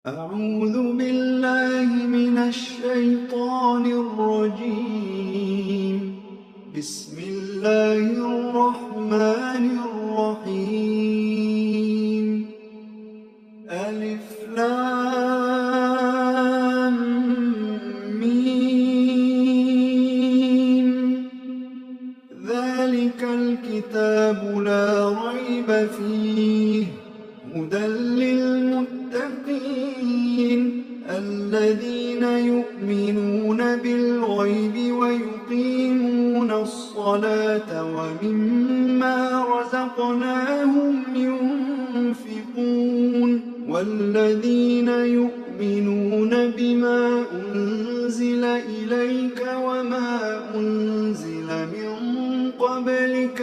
أعوذ بالله من الشيطان الرجيم. بسم الله الرحمن الرحيم. ألف لام ميم. ذلك الكتاب لا ريب فيه هدى للمتقين الذين يؤمنون بالغيب ويقيمون الصلاة ومما رزقناهم ينفقون والذين يؤمنون بما أنزل إليك وما أنزل من قبلك